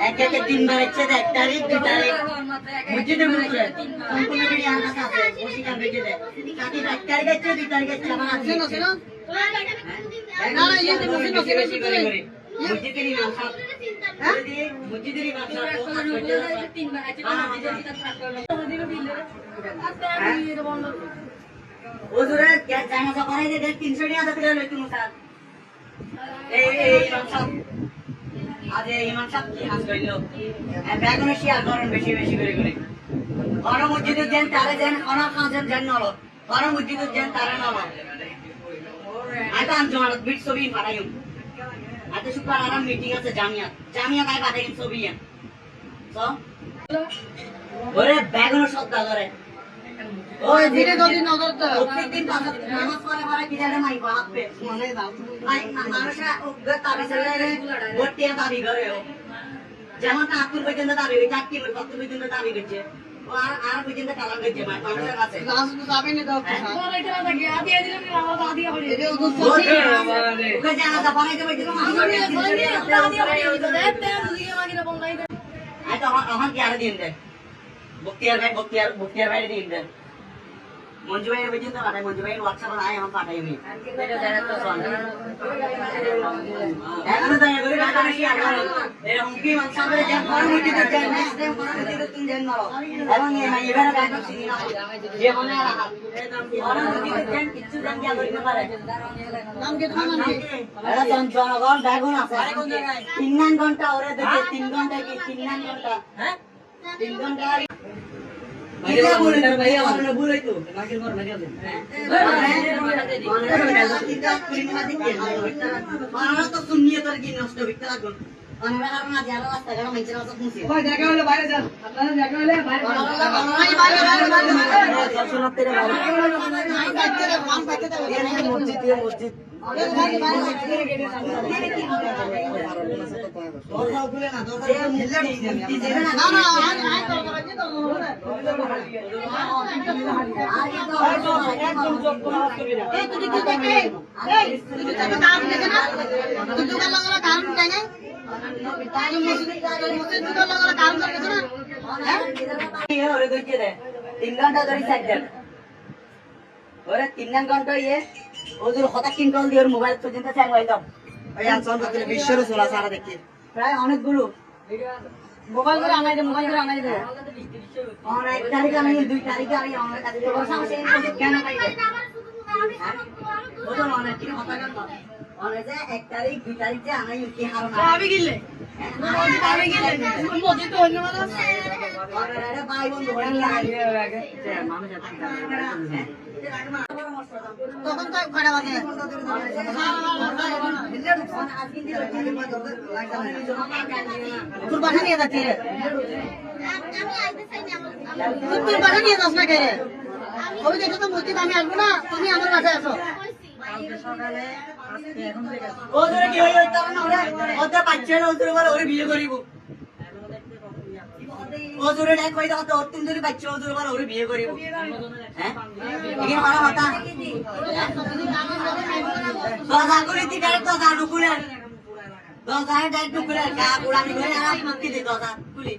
একে তিনবার ইচ্ছে 1 তারিখ 2 তারিখ মসজিদে বলেছে সম্পূর্ণ ভিডিও আমার কাছে আছে ওশিকার বেজে দেয় সাথে 1 তারিখ আছে 2 তারিখ আছে আমার আছে না না এই যে মসজিদ করে মসজিদেরই নাম সব মসজিদেরই নাম সব তিনবার আছে ওজুরে জানাজা করাই দে 300 টাকা দিতে লই তুমি স্যার এই ইমাম সাহেব আজ ইমাম সাহেব কি হাস কইলো বেগুন শেয়ার করেন বেশি বেশি করে কোন মসজিদে দেন তারে দেন কোন কাজের দেন নলো কোন মসজিদে দেন তারে নলো আটা আঞ্জমানত বিট ছবি পাঠাইও আজকে শুক্রবার আরাম মিটিং আছে জামিয়া গায় পাঠাইন ছবি তো ওরে বেগুন সদ্দা করে ওই ধীরে ধীরে নজর দাও প্রত্যেকদিন নামাজ পড়ে কি জানে মাই বাপে মনে দাও আই মানুষরা উগ্র দাবি চলে ভোটিয়া দাবি করে যেমন আকুল পর্যন্ত দাবি করে চাকরি পর্যন্ত দাবি করছে আর পর্যন্ত কালাম করছে মানুষের কাছে লাস্ট তো যাবে না দাও পরে এটা না গিয়া দিয়ে দিলাম নামাজ আদিয়া পড়ে এটা তো ওকে জানা দা পরে দেবে দিলাম আদিয়া পড়ে দেখতে দুদিকে মাগিনা বলাই দে আই তো আমার কি আর দিন দে বক্তিয়ার ভাই দিন দে মঞ্জু ভাইয়ের পর্যন্ত পাঠাই মঞ্জু ভাইয়ের হোয়াটসঅ্যাপে নাই আমার পাঠাইনি এটা দেখা তো শোন এখন দয়া করে টাকা বেশি আর এরকম কি মানসাবে যে কমিটিতে যে নেক্সট টাইম কমিটিতে তুমি জান মারো এবং এবারে কাজ চিনি না যে মনে রাখা কমিটিতে যেন কিছু জান কি করতে পারে নাম কি থানা নাকি এটা জনগণ বেগুন আছে 3 ঘন্টা ওরে দেখে 3 ঘন্টা কি 3 ঘন্টা হ্যাঁ 3 ঘন্টা ভাইয়া বলে তার ভাইয়া আমরা বলেই তো বাকির পর ভাইয়া দেন মারা তো সুন্নিয়ে তোর কি নষ্ট বিকতে লাগবে আমরা কারণে যারা রাস্তা গাড়ি মেঞ্চে রাস্তা খুঁজে ওই দেখা হলে বাইরে যান আপনারা দেখা হলে বাইরে শোনাতে রে বাইরে মসজিদ তিন ঘন্টা ধরে ওরে 3 ঘন্টা ইয়ে ওদের হঠাৎ কিনকল দিয়ে মোবাইল পর্যন্ত চ্যাং হয়ে দাও ওই আনসার করতে বিশ্বের চলা সারা দেখি প্রায় অনেকগুলো মোবাইল করে আনাই দে আর 1 তারিখ আমি 2 তারিখে আমি আমার কাছে সমস্যা কেন পাই ওটা অনেক কি কথা কেন অনেক যে 1 তারিখ 2 তারিখ যে আমি কি হারো না আমি গিলে মজে তো অন্য মানে আরে ভাই বন্ধু হয়ে লাগে মানুষ তখন তো ভাড়া বাজে তোর বাসা নিয়ে যাচ্ছি রে তোর বাসা নিয়ে যাস না কে রে ওই দেখো তো মসজিদ আমি আসবো না তুমি আমার বাসায় আসো ও ধরে কি হই তার না ওটা বাচ্চা না ওদের বলে ওরে বিয়ে করিব ও ধরে নাই কই দাও তো তিন ধরে বাচ্চা ও ধরে বলে ওরে বিয়ে করিব হ্যাঁ এখানে মারা কথা দাদা করে দি ডাইরেক্ট দাদা ঢুকুলে দাদা ডাইরেক্ট ঢুকুলে গা পুরানি করে আর মুক্তি দে দাদা কুলি